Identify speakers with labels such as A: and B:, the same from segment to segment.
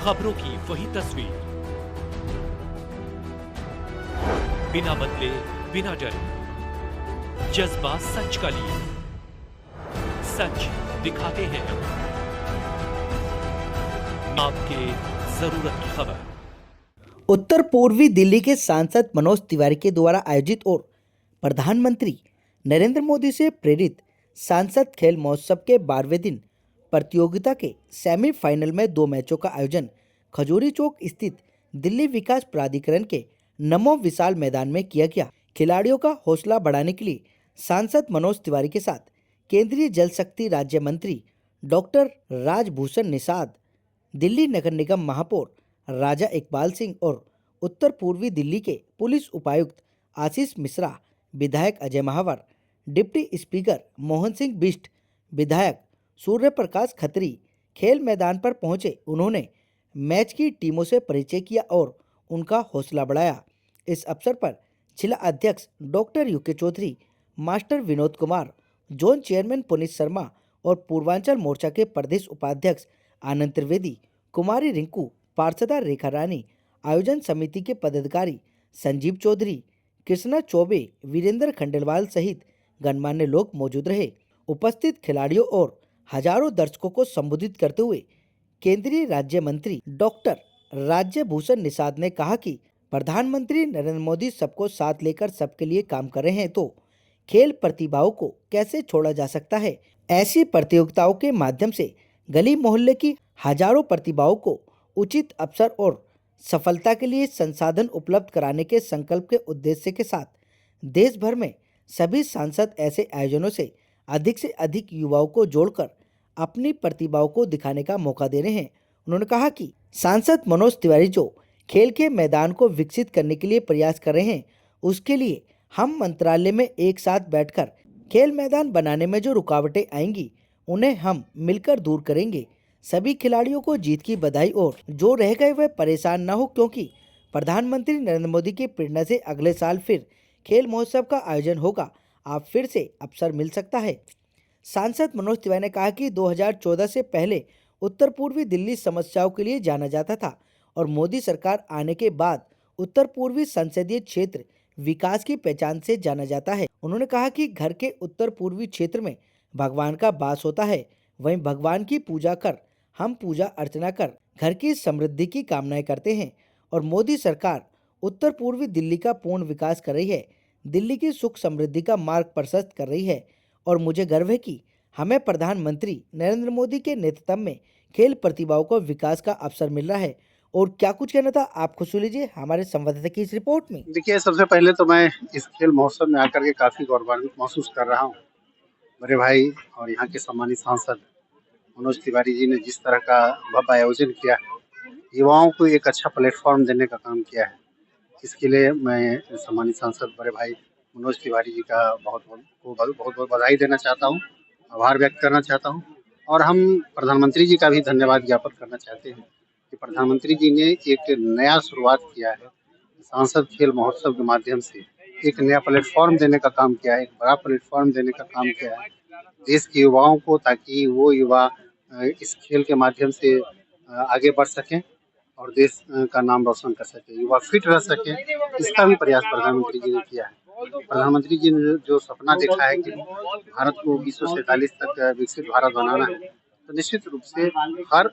A: खबरों की वही तस्वीर, बिना बदले बिना डरे, जज्बा सच का लिए, सच दिखाते हैं आपके जरूरत की खबर।
B: उत्तर पूर्वी दिल्ली के सांसद मनोज तिवारी के द्वारा आयोजित और प्रधानमंत्री नरेंद्र मोदी से प्रेरित सांसद खेल महोत्सव के 12वें दिन प्रतियोगिता के सेमीफाइनल में 2 मैचों का आयोजन खजूरी चौक स्थित दिल्ली विकास प्राधिकरण के नमो विशाल मैदान में किया गया। खिलाड़ियों का हौसला बढ़ाने के लिए सांसद मनोज तिवारी के साथ केंद्रीय जल शक्ति राज्य मंत्री डॉक्टर राजभूषण निषाद, दिल्ली नगर निगम महापौर राजा इकबाल सिंह और उत्तर पूर्वी दिल्ली के पुलिस उपायुक्त आशीष मिश्रा, विधायक अजय महावर, डिप्टी स्पीकर मोहन सिंह बिष्ट, विधायक सूर्य प्रकाश खत्री खेल मैदान पर पहुंचे। उन्होंने मैच की टीमों से परिचय किया और उनका हौसला बढ़ाया। इस अवसर पर जिला अध्यक्ष doctor U K Chaudhary, master Vinod Kumar, zone chairman Puneet Sharma और पूर्वांचल मोर्चा के प्रदेश उपाध्यक्ष आनंद त्रिवेदी, कुमारी रिंकू, पार्षदा रेखा रानी, आयोजन समिति के पदाधिकारी संजीव चौधरी, कृष्णा चौबे, वीरेंद्र खंडेलवाल सहित गणमान्य लोग मौजूद रहे। उपस्थित खिलाड़ियों और हजारों दर्शकों को संबोधित करते हुए केंद्रीय राज्य मंत्री डॉक्टर राज्यभूषण निषाद ने कहा कि प्रधानमंत्री नरेंद्र मोदी सबको साथ लेकर सबके लिए काम कर रहे हैं, तो खेल प्रतिभाओं को कैसे छोड़ा जा सकता है। ऐसी प्रतियोगिताओं के माध्यम से गली मोहल्ले की हजारों प्रतिभाओं को उचित अवसर और सफलता के लिए संसाधन उपलब्ध कराने के संकल्प के उद्देश्य के साथ देश भर में सभी सांसद ऐसे आयोजनों से अधिक युवाओं को जोड़कर अपनी प्रतिभाओं को दिखाने का मौका दे रहे हैं। उन्होंने कहा कि सांसद मनोज तिवारी जो खेल के मैदान को विकसित करने के लिए प्रयास कर रहे हैं, उसके लिए हम मंत्रालय में एक साथ बैठकर खेल मैदान बनाने में जो रुकावटें आएंगी उन्हें हम मिलकर दूर करेंगे। सभी खिलाड़ियों को जीत की बधाई और जो रह गए वह परेशान न हो, क्योंकि प्रधानमंत्री नरेंद्र मोदी की प्रेरणा से अगले साल फिर खेल महोत्सव का आयोजन होगा। आप फिर से अवसर मिल सकता है। सांसद मनोज तिवारी ने कहा कि 2014 से पहले उत्तर पूर्वी दिल्ली समस्याओं के लिए जाना जाता था और मोदी सरकार आने के बाद उत्तर पूर्वी संसदीय क्षेत्र विकास की पहचान से जाना जाता है। उन्होंने कहा कि घर के उत्तर पूर्वी क्षेत्र में भगवान का वास होता है, वहीं भगवान की पूजा कर हम पूजा अर्चना कर घर की समृद्धि की कामनाएं करते हैं और मोदी सरकार उत्तर पूर्वी दिल्ली का पूर्ण विकास कर रही है, दिल्ली की सुख समृद्धि का मार्ग प्रशस्त कर रही है और मुझे गर्व है कि हमें प्रधानमंत्री नरेंद्र मोदी के नेतृत्व में खेल प्रतिभाओं को विकास का अवसर मिल रहा है। और क्या कुछ कहना था, आप खुद सुन लीजिए हमारे संवाददाता की इस रिपोर्ट में।
C: देखिए, सबसे पहले तो मैं इस खेल महोत्सव में आकर के काफ़ी गौरवान्वित महसूस कर रहा हूँ। मेरे भाई और यहाँ के सम्मानित सांसद मनोज तिवारी जी ने जिस तरह का भव्य आयोजन किया है, युवाओं को एक अच्छा प्लेटफॉर्म देने का काम किया है, इसके लिए मैं सम्मानित सांसद बड़े भाई मनोज तिवारी जी का बहुत बहुत बधाई देना चाहता हूँ, आभार व्यक्त करना चाहता हूँ और हम प्रधानमंत्री जी का भी धन्यवाद ज्ञापन करना चाहते हैं कि प्रधानमंत्री जी ने एक नया शुरुआत किया है। सांसद खेल महोत्सव के माध्यम से एक नया प्लेटफॉर्म देने का काम किया है, एक बड़ा प्लेटफॉर्म देने का काम किया है देश के युवाओं को, ताकि वो युवा इस खेल के माध्यम से आगे बढ़ सकें और देश का नाम रोशन कर सके, युवा फिट रह सके। इसका भी प्रयास प्रधानमंत्री जी ने किया है। प्रधानमंत्री जी ने जो सपना देखा है कि भारत को 2047 तक विकसित भारत बनाना है, तो निश्चित रूप से हर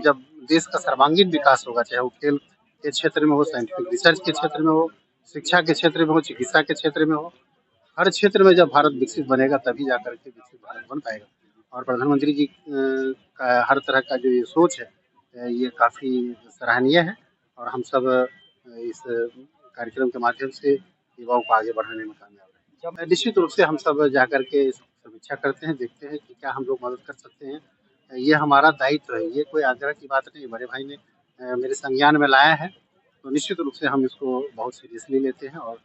C: जब देश का सर्वांगीण विकास होगा, चाहे वो खेल के क्षेत्र में हो, साइंटिफिक रिसर्च के क्षेत्र में हो, शिक्षा के क्षेत्र में हो, चिकित्सा के क्षेत्र में हो, हर क्षेत्र में जब भारत विकसित बनेगा तभी जाकर के विकसित भारत बन पाएगा। और प्रधानमंत्री जी का हर तरह का जो ये सोच है, ये काफ़ी सराहनीय है और हम सब इस कार्यक्रम के माध्यम से युवाओं को आगे बढ़ाने में कामयाब रहे। निश्चित रूप से हम सब जाकर के समीक्षा करते हैं, देखते हैं कि क्या हम लोग मदद कर सकते हैं। ये हमारा दायित्व है, ये कोई आग्रह की बात नहीं। बड़े भाई ने मेरे संज्ञान में लाया है, तो निश्चित रूप से हम इसको बहुत सीरियसली लेते हैं और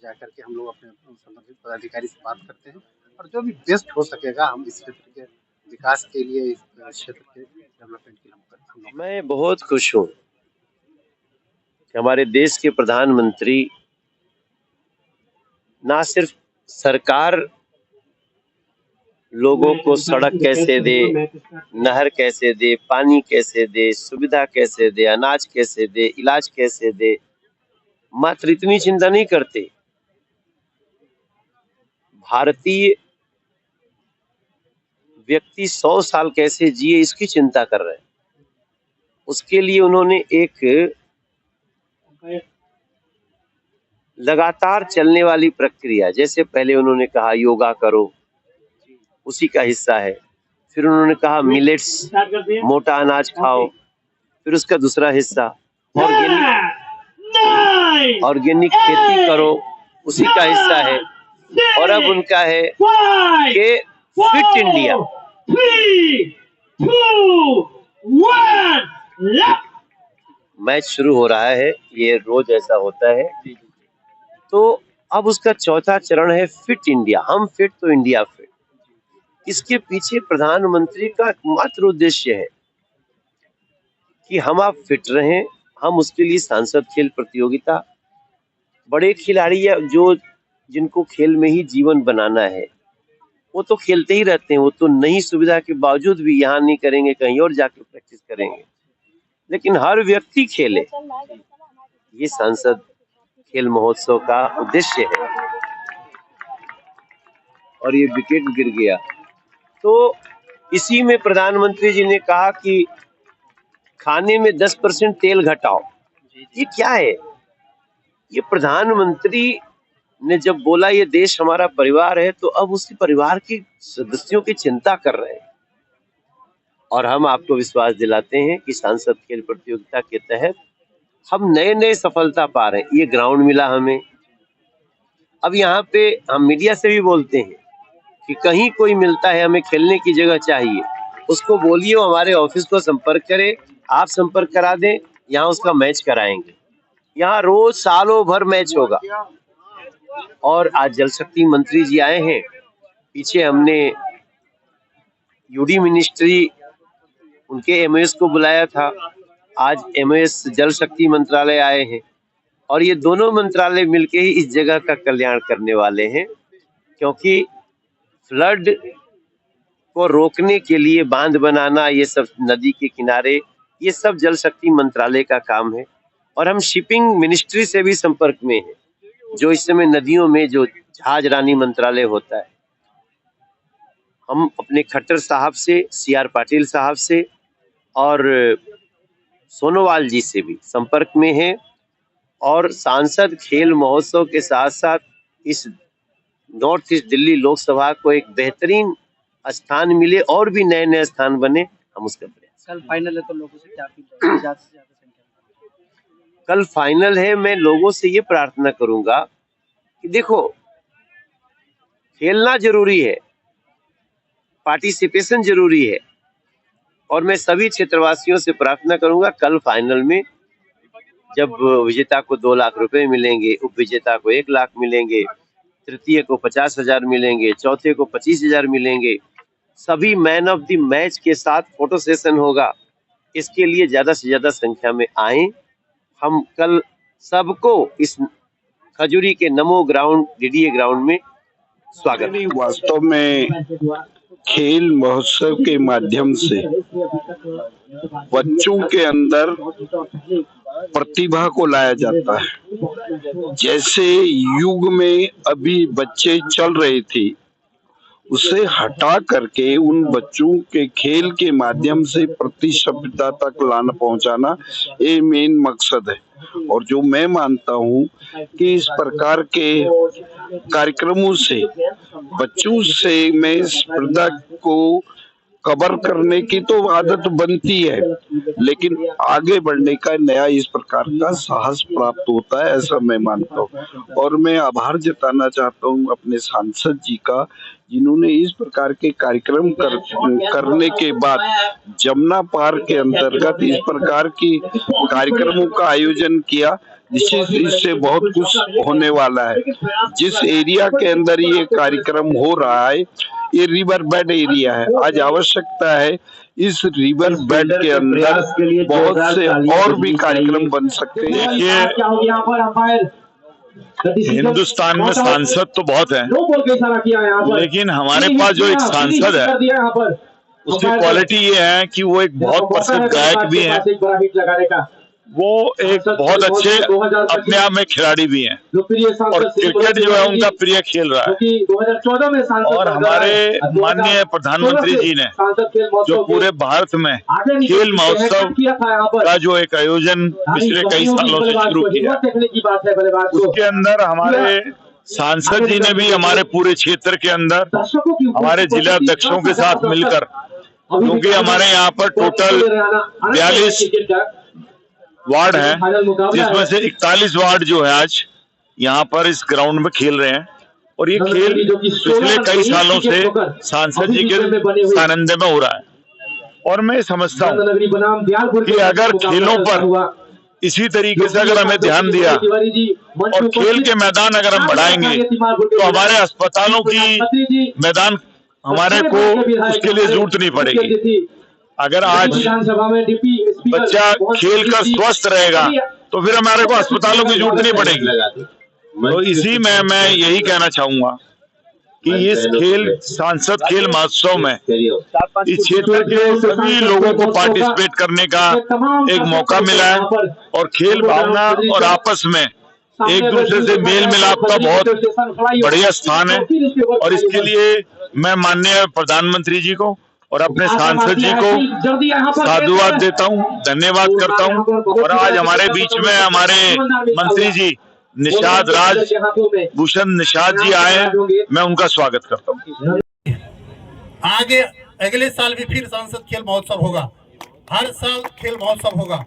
C: जाकर के हम लोग अपने संबंधित पदाधिकारी से बात करते हैं और जो भी बेस्ट हो सकेगा हम इस क्षेत्र के विकास के लिए, इस क्षेत्र के डेवलपमेंट के लिए हम करते हैं।
D: मैं बहुत खुश हूँ कि हमारे देश के प्रधानमंत्री ना सिर्फ सरकार लोगों को सड़क कैसे दे, नहर कैसे दे, पानी कैसे दे, सुविधा कैसे दे, अनाज कैसे दे, इलाज कैसे दे, मात्र इतनी चिंता नहीं करते। भारतीय व्यक्ति 100 साल कैसे जिए इसकी चिंता कर रहे हैं। उसके लिए उन्होंने एक लगातार चलने वाली प्रक्रिया, जैसे पहले उन्होंने कहा योगा करो, उसी का हिस्सा है। फिर उन्होंने कहा मिलेट्स, मोटा अनाज खाओ, फिर उसका दूसरा हिस्सा ऑर्गेनिक खेती करो, उसी का हिस्सा है। और अब उनका है कि फिट इंडिया। मैच शुरू हो रहा है, ये रोज ऐसा होता है। तो अब उसका चौथा चरण है फिट इंडिया। हम फिट तो इंडिया फिट। इसके पीछे प्रधानमंत्री का एकमात्र उद्देश्य है कि हम आप फिट रहें। हम उसके लिए सांसद खेल प्रतियोगिता, बड़े खिलाड़ी या जो जिनको खेल में ही जीवन बनाना है वो तो खेलते ही रहते हैं। वो तो नई सुविधा के बावजूद भी यहाँ नहीं करेंगे, कहीं और जाके प्रैक्टिस करेंगे, लेकिन हर व्यक्ति खेले, ये सांसद खेल महोत्सव का उद्देश्य है। और ये विकेट गिर गया, तो इसी में प्रधानमंत्री जी ने कहा कि खाने में 10% तेल घटाओ। ये क्या है? ये प्रधानमंत्री ने जब बोला ये देश हमारा परिवार है, तो अब उसी परिवार के सदस्यों की चिंता कर रहे हैं। और हम आपको विश्वास दिलाते हैं कि सांसद खेल प्रतियोगिता के तहत हम नए नए सफलता पा रहे हैं। ये ग्राउंड मिला हमें। अब यहाँ पे हम मीडिया से भी बोलते हैं कि कहीं कोई मिलता है, हमें खेलने की जगह चाहिए, उसको बोलिए वो हमारे ऑफिस को संपर्क करे, आप संपर्क करा दें, यहाँ उसका मैच कराएंगे। यहाँ रोज सालों भर मैच होगा। और आज जल शक्ति मंत्री जी आए हैं, पीछे हमने यूडी मिनिस्ट्री उनके एमओएस को बुलाया था, आज एमओएस जल शक्ति मंत्रालय आए हैं, और ये दोनों मंत्रालय मिलके ही इस जगह का कल्याण करने वाले हैं। क्योंकि फ्लड को रोकने के लिए बांध बनाना, ये सब नदी के किनारे, ये सब जल शक्ति मंत्रालय का काम है। और हम शिपिंग मिनिस्ट्री से भी संपर्क में हैं, जो इस समय नदियों में जो जहाज रानी मंत्रालय होता है, हम अपने खट्टर साहब से, सीआर पाटिल साहब से और सोनोवाल जी से भी संपर्क में हैं। और सांसद खेल महोत्सव के साथ साथ इस नॉर्थ ईस्ट दिल्ली लोकसभा को एक बेहतरीन स्थान मिले और भी नए नए स्थान बने, हम उसका प्रयास।
E: कल फाइनल है, तो लोगों से क्या अपील करेंगे? ज्यादा से ज्यादा संख्या।
D: कल फाइनल है, मैं लोगों से ये प्रार्थना करूंगा कि देखो, खेलना जरूरी है, पार्टिसिपेशन जरूरी है, और मैं सभी क्षेत्रवासियों से प्रार्थना करूंगा कल फाइनल में जब विजेता को 2 लाख रुपए मिलेंगे, उप विजेता को 1 लाख मिलेंगे, तृतीय को 50,000 मिलेंगे, चौथे को 25,000 मिलेंगे, सभी मैन ऑफ द मैच के साथ फोटो सेशन होगा। इसके लिए ज्यादा से ज्यादा संख्या में आए। हम कल सबको इस खजूरी के नमो ग्राउंड, डीडीए ग्राउंड में स्वागत।
F: वास्तव में खेल महोत्सव के माध्यम से बच्चों के अंदर प्रतिभा को लाया जाता है। जैसे युग में अभी बच्चे चल रहे थे, उसे हटा करके उन बच्चों के खेल के माध्यम से प्रतिस्पर्धा तक लाना पहुंचाना, ये मेन मकसद है। और जो मैं मानता हूं कि इस प्रकार के कार्यक्रमों से बच्चों से में स्पर्धा को कवर करने की तो आदत बनती है, लेकिन आगे बढ़ने का नया इस प्रकार का साहस प्राप्त होता है, ऐसा मैं मानता हूँ। और मैं आभार जताना चाहता हूँ अपने सांसद जी का, जिन्होंने इस प्रकार के कार्यक्रम करने के बाद जमुना पार के अंतर्गत इस प्रकार की कार्यक्रमों का आयोजन किया, इससे बहुत कुछ होने वाला है। जिस एरिया के अंदर ये कार्यक्रम हो रहा है, ये रिवर बेड एरिया है। आज आवश्यकता है इस रिवर बेड के अंदर बहुत से और भी कार्यक्रम बन सकते हैं। हिंदुस्तान में सांसद तो बहुत हैं, लेकिन हमारे पास जो एक सांसद है उसकी क्वालिटी ये है कि वो एक बहुत प्रसिद्ध गायक भी हैं, वो एक बहुत अच्छे अपने आप में खिलाड़ी भी हैं और क्रिकेट जो है उनका प्रिय खेल रहा है। और हमारे माननीय प्रधानमंत्री जी ने जो पूरे भारत में खेल महोत्सव का जो एक आयोजन पिछले कई सालों से शुरू किया, उसके अंदर हमारे सांसद जी ने भी हमारे पूरे क्षेत्र के अंदर हमारे जिला अध्यक्षों के साथ मिलकर, क्योंकि हमारे यहाँ पर टोटल 42 वार्ड है, जिसमें से 41 वार्ड जो है आज यहाँ पर इस ग्राउंड में खेल रहे हैं और ये खेल पिछले कई सालों से सांसद जी के सानिध्य में हो रहा है। और मैं समझता हूँ कि अगर खेलों पर इसी तरीके से अगर हमें ध्यान दिया और खेल के मैदान अगर हम बढ़ाएंगे तो हमारे अस्पतालों की मैदान हमारे को उसके लिए जरूरत नहीं पड़ेगी। अगर आज बच्चा खेल कर स्वस्थ रहेगा तो फिर हमारे को अस्पतालों की जरूरत नहीं पड़ेगी। तो इसी में मैं यही कहना चाहूंगा कि इस सांसद खेल महोत्सव में इस क्षेत्र के सभी लोगों को पार्टिसिपेट करने का एक मौका मिला है और खेल भावना और आपस में एक दूसरे से मेल मिलाप का बहुत बढ़िया स्थान है। और इसके लिए मैं माननीय प्रधानमंत्री जी को और अपने सांसद जी को साधुवाद देता हूं, धन्यवाद करता हूं। और आज हमारे बीच में हमारे मंत्री जी निषाद भूषण निषाद जी आए हैं, मैं उनका स्वागत करता हूं।
G: आगे अगले साल भी फिर सांसद खेल महोत्सव होगा, हर साल खेल महोत्सव होगा।